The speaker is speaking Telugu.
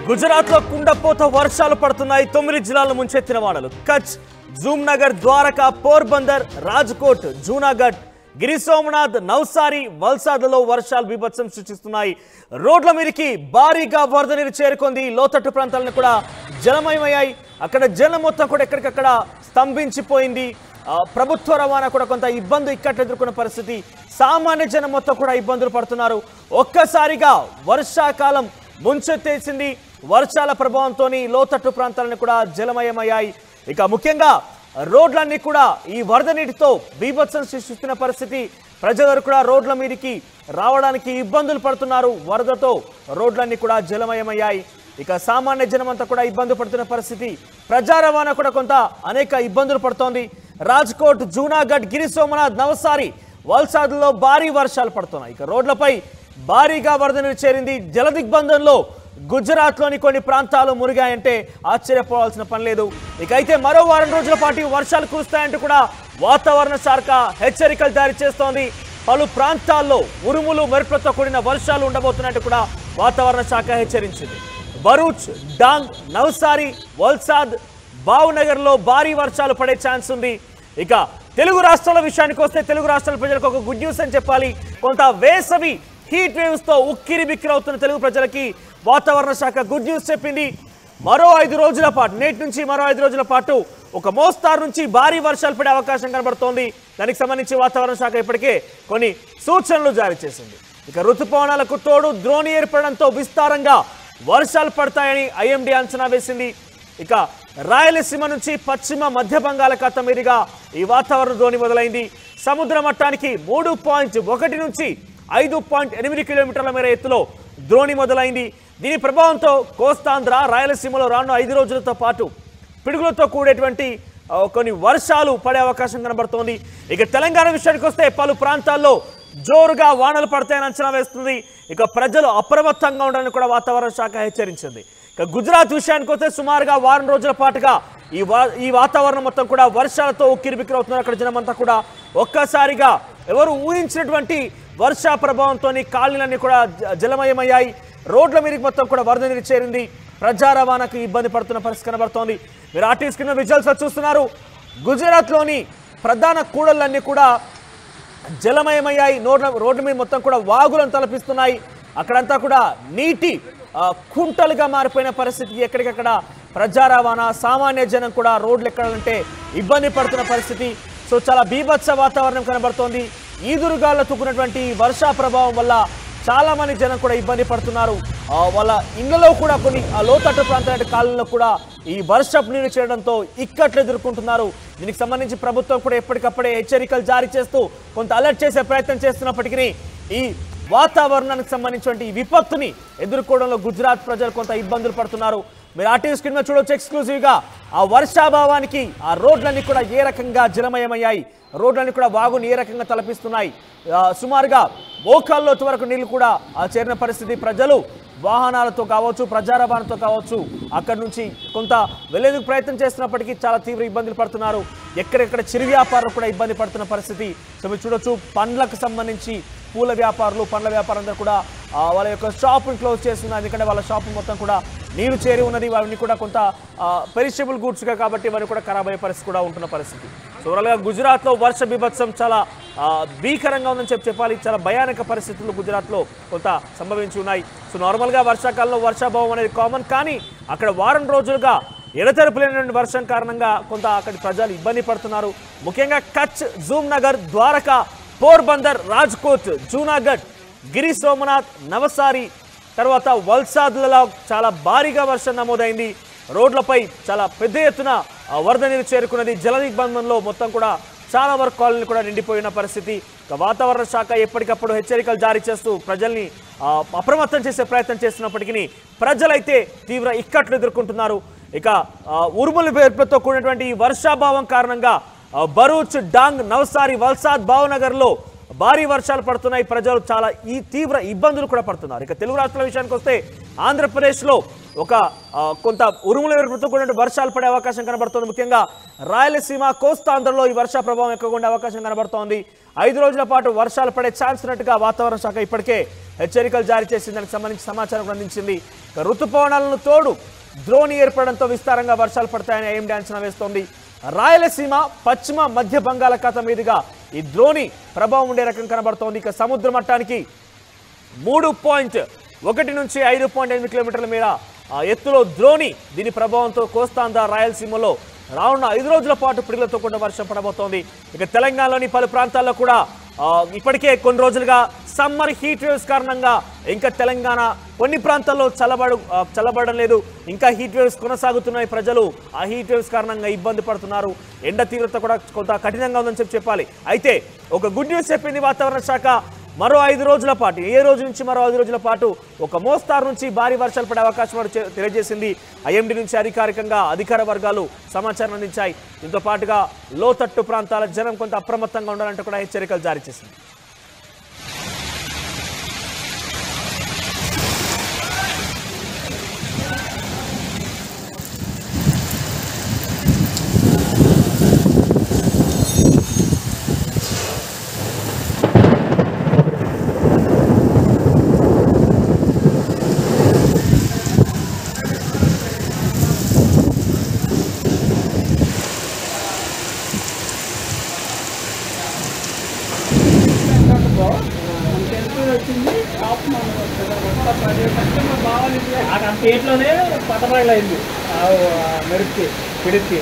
గుజరాత్ లో కుండపోత వర్షాలు పడుతున్నాయి. 9 జిల్లాలను ముంచెత్తిన వానలు. కచ్, జూమ్నగర్, ద్వారకా, పోర్బందర్, రాజ్కోట్, జూనాగఢ్, గిరి సోమనాథ్, నవ్సారి, వల్సాద్లలో వర్షాలు బీభత్సం సృష్టిస్తున్నాయి. రోడ్ల మీదకి భారీగా వరద నీరు చేరుకుంది. లోతట్టు ప్రాంతాలను కూడా జలమయమయ్యాయి. అక్కడ జలం మొత్తం కూడా ఎక్కడికక్కడ స్తంభించిపోయింది. ప్రభుత్వ రవాణా కూడా కొంత ఇబ్బంది ఇక్కట్లు ఎదుర్కొన్న పరిస్థితి. సామాన్య జనం మొత్తం కూడా ఇబ్బందులు పడుతున్నారు. ఒక్కసారిగా వర్షాకాలం ముంచెత్తేసింది. వర్షాల ప్రభావంతో లోతట్టు ప్రాంతాలను కూడా జలమయమయ్యాయి. ఇక ముఖ్యంగా రోడ్లన్నీ కూడా ఈ వరద నీటితో బీభత్సం సృష్టిస్తున్న పరిస్థితి. ప్రజలు కూడా రోడ్ల మీదకి రావడానికి ఇబ్బందులు పడుతున్నారు. వరదతో రోడ్లన్నీ కూడా జలమయమయ్యాయి. ఇక సామాన్య జనం అంతా కూడా ఇబ్బంది పడుతున్న పరిస్థితి. ప్రజా రవాణా కూడా కొంత అనేక ఇబ్బందులు పడుతోంది. రాజ్కోట్, జూనాగఢ్, గిరి సోమనాథ్, నవసారి, వల్సాద్లో భారీ వర్షాలు పడుతున్నాయి. ఇక రోడ్లపై భారీగా వరద నీరు చేరింది. జల దిగ్బంధంలో గుజరాత్లోని కొన్ని ప్రాంతాలు మునిగాయంటే ఆశ్చర్యపోవాల్సిన పని లేదు. ఇక అయితే మరో వారం రోజుల పాటు వర్షాలు కురుస్తాయంటూ కూడా వాతావరణ శాఖ హెచ్చరికలు జారీ చేస్తోంది. పలు ప్రాంతాల్లో ఉరుములు మెరుపులతో కూడిన వర్షాలు ఉండబోతున్నట్టు కూడా వాతావరణ శాఖ హెచ్చరించింది. భరూచ్, డాంగ్, నవ్సారి, వల్సాద్, భావ్నగర్లో భారీ వర్షాలు పడే ఛాన్స్ ఉంది. ఇక తెలుగు రాష్ట్రాల విషయానికి వస్తే తెలుగు రాష్ట్రాల ప్రజలకు ఒక గుడ్ న్యూస్ అని చెప్పాలి. కొంత వేసవి హీట్ వేవ్స్ తో ఉక్కిరి బిక్కిరి అవుతున్న తెలుగు ప్రజలకి వాతావరణ శాఖ గుడ్ న్యూస్ చెప్పింది. మరో 5 రోజుల పాటు, నేటి నుంచి మరో 5 రోజుల పాటు ఒక మోస్తారు నుంచి భారీ వర్షాలు పడే అవకాశం కనబడుతోంది. దానికి సంబంధించి వాతావరణ శాఖ ఇప్పటికే కొన్ని సూచనలు జారీ చేసింది. ఇక ఋతుపవనాలకు తోడు ద్రోణి ఏర్పడడంతో విస్తారంగా వర్షాలు పడతాయని ఐఎండీ అంచనా వేసింది. ఇక రాయలసీమ నుంచి పశ్చిమ మధ్య బంగాళాఖాతం మీదుగా ఈ వాతావరణ ద్రోణి మొదలైంది. సముద్ర మట్టానికి 3.1 నుంచి 5.8 కిలోమీటర్ల మేర ఎత్తులో ద్రోణి మొదలైంది. దీని ప్రభావంతో కోస్తాంధ్ర, రాయలసీమలో రానున్న 5 రోజులతో పాటు పిడుగులతో కూడేటువంటి కొన్ని వర్షాలు పడే అవకాశం కనబడుతోంది. ఇక తెలంగాణ విషయానికి వస్తే పలు ప్రాంతాల్లో జోరుగా వానలు పడతాయని అంచనా వేస్తుంది. ఇక ప్రజలు అప్రమత్తంగా ఉండాలని కూడా వాతావరణ శాఖ హెచ్చరించింది. ఇక గుజరాత్ విషయానికి వస్తే సుమారుగా వారం రోజుల పాటుగా ఈ వాతావరణం మొత్తం కూడా వర్షాలతో ఉక్కిరిబిక్కిరి అవుతున్నారు. అక్కడ జనమంతా కూడా ఒక్కసారిగా ఎవరు ఊహించినటువంటి వర్షా ప్రభావంతో కాలనీలన్నీ కూడా జలమయమయ్యాయి. రోడ్ల మీదకి మొత్తం కూడా వరద నీరు చేరింది. ప్రజా రవాణాకు ఇబ్బంది పడుతున్న పరిస్థితి కనబడుతోంది. మీరు ఆర్టీవీ స్క్రీన్ విజువల్స్ చూస్తున్నారు. గుజరాత్లోని ప్రధాన కూడళ్లన్నీ కూడా జలమయమయ్యాయి. రోడ్ల మీద మొత్తం కూడా వాగులను తలపిస్తున్నాయి. అక్కడంతా కూడా నీటి కుంటలుగా మారిపోయిన పరిస్థితి. ఎక్కడికక్కడ ప్రజా రవాణా, సామాన్య జనం కూడా రోడ్లు ఎక్కాలంటే ఇబ్బంది పడుతున్న పరిస్థితి. సో చాలా బీభత్స వాతావరణం కనబడుతోంది. ఈదురుగాల్లో తుక్కున్నటువంటి వర్షా ప్రభావం వల్ల చాలా మంది జనం కూడా ఇబ్బంది పడుతున్నారు. వాళ్ళ ఇళ్లలో కూడా కొన్ని లోతట్టు ప్రాంతాల కాలంలో కూడా ఈ వర్షపు నీరు చేయడంతో ఇక్కట్లు ఎదుర్కొంటున్నారు. దీనికి సంబంధించి ప్రభుత్వం కూడా ఎప్పటికప్పుడే హెచ్చరికలు జారీ చేస్తూ కొంత అలర్ట్ చేసే ప్రయత్నం చేస్తున్నప్పటికీ ఈ వాతావరణానికి సంబంధించిన ఈ విపత్తుని ఎదుర్కోవడంలో గుజరాత్ ప్రజలు కొంత ఇబ్బందులు పడుతున్నారు. మీరు ఆర్టీవీ స్క్రీన్ మీద చూడవచ్చు ఎక్స్క్లూజివ్గా ఆ వర్షాభావానికి ఆ రోడ్లన్నీ కూడా ఏ రకంగా జలమయమయ్యాయి. రోడ్లన్నీ కూడా వాగుని ఏ రకంగా తలపిస్తున్నాయి. సుమారుగా మోకాళ్ళలోతు వరకు నీళ్లు కూడా చేరిన పరిస్థితి. ప్రజలు వాహనాలతో కావచ్చు, ప్రజా రవాణాతో కావచ్చు అక్కడి నుంచి కొంత వెళ్లేందుకు ప్రయత్నం చేస్తున్నప్పటికీ చాలా తీవ్ర ఇబ్బందులు పడుతున్నారు. ఎక్కడెక్కడ చిరు వ్యాపారులు కూడా ఇబ్బంది పడుతున్న పరిస్థితి. సో మీరు చూడొచ్చు పండ్లకు సంబంధించి పూల వ్యాపారులు, పండ్ల వ్యాపారులందరూ కూడా వాళ్ళ యొక్క షాపుని క్లోజ్ చేస్తున్నారు. ఎందుకంటే వాళ్ళ షాపు మొత్తం కూడా నీరు చేరి ఉన్నది. వారిని కూడా కొంత పెరిషబుల్ గూడ్స్గా కాబట్టి వారికి కూడా ఖరాబ్ అయ్యే పరిస్థితి కూడా ఉంటున్న పరిస్థితి. సో ఓవరాల్గా గుజరాత్లో వర్ష బీభత్సం చాలా భీకరంగా ఉందని చెప్పాలి. చాలా భయానక పరిస్థితులు గుజరాత్లో కొంత సంభవించి ఉన్నాయి. సో నార్మల్గా వర్షాకాలంలో వర్షాభావం అనేది కామన్, కానీ అక్కడ వారం రోజులుగా ఎడతెరపు లేనటువంటి వర్షం కారణంగా కొంత అక్కడి ప్రజలు ఇబ్బంది పడుతున్నారు. ముఖ్యంగా కచ్, జూమ్నగర్, ద్వారకా, పోర్బందర్, రాజ్కోట్, జూనాగఢ్, గిరి సోమనాథ్, నవసారి, తర్వాత వల్సాద్లలో చాలా భారీగా వర్షం నమోదైంది. రోడ్లపై చాలా పెద్ద ఎత్తున వరద నీరు చేరుకున్నది. జల దిగ్బంధంలో మొత్తం కూడా చాలా వరకు కాలనీలు కూడా నిండిపోయిన పరిస్థితి. వాతావరణ శాఖ ఎప్పటికప్పుడు హెచ్చరికలు జారీ చేస్తూ ప్రజల్ని అప్రమత్తం చేసే ప్రయత్నం చేస్తున్నప్పటికీ ప్రజలైతే తీవ్ర ఇక్కట్లు ఎదుర్కొంటున్నారు. ఇక ఉరుముల పేర్పులతో కూడినటువంటి ఈ వర్షాభావం కారణంగా భరూచ్, డాంగ్, నవ్సారి, వల్సాద్, భావ్నగర్లో భారీ వర్షాలు పడుతున్నాయి. ప్రజలు చాలా తీవ్ర ఇబ్బందులు కూడా పడుతున్నారు. ఇక తెలుగు రాష్ట్రాల విషయానికి వస్తే ఆంధ్రప్రదేశ్లో ఒక కొంత ఉరుముల మెరుపులతో కూడిన వర్షాలు పడే అవకాశం కనబడుతోంది. ముఖ్యంగా రాయలసీమ, కోస్తాంధ్రలో ఈ వర్ష ప్రభావం ఎక్కువగా ఉండే అవకాశం కనబడుతోంది. 5 రోజుల పాటు వర్షాలు పడే ఛాన్స్ ఉన్నట్టుగా వాతావరణ శాఖ ఇప్పటికే హెచ్చరికలు జారీ చేసింది. దానికి సంబంధించి సమాచారం అందించింది. ఋతుపవనాలను తోడు ద్రోణి ఏర్పడడంతో విస్తారంగా వర్షాలు పడతాయని ఐఎండీ అంచనా వేస్తోంది. రాయలసీమ, పశ్చిమ మధ్య బంగాళాఖాతం మీదుగా ఈ ద్రోణి ప్రభావం ఉండే రకం కనబడుతోంది. ఇక సముద్ర మట్టానికి 3.1 నుంచి 5.8 కిలోమీటర్ల మేర ఎత్తులో ద్రోణి దీని ప్రభావంతో కోస్తాంధ్ర, రాయలసీమలో రానున్న 5 రోజుల పాటు పిడుగులతో కూడిన వర్షం పడబోతోంది. ఇక తెలంగాణలోని పలు ప్రాంతాల్లో కూడా ఇప్పటికే కొన్ని రోజులుగా సమ్మర్ హీట్ వేవ్స్ కారణంగా ఇంకా తెలంగాణ కొన్ని ప్రాంతాల్లో చల్లబడడం లేదు. ఇంకా హీట్ వేవ్స్ కొనసాగుతున్నాయి. ప్రజలు ఆ హీట్ వేవ్స్ కారణంగా ఇబ్బంది పడుతున్నారు. ఎండ తీవ్రత కూడా కొంత కఠినంగా ఉందని చెప్పాలి. అయితే ఒక గుడ్ న్యూస్ చెప్పింది వాతావరణ శాఖ. మరో 5 రోజుల పాటు, ఏ రోజు నుంచి మరో 5 రోజుల పాటు ఒక మోస్తారు నుంచి భారీ వర్షాలు పడే అవకాశం తెలియజేసింది. ఐఎండీ నుంచి అధికారికంగా అధికార వర్గాలు సమాచారం అందించాయి. దీంతో పాటుగా లోతట్టు ప్రాంతాల జనం కొంత అప్రమత్తంగా ఉండాలంటూ కూడా హెచ్చరికలు జారీ చేసింది. ఆ పేట్లోనే పట్టబడలేదు మెరుపుకి పిడికి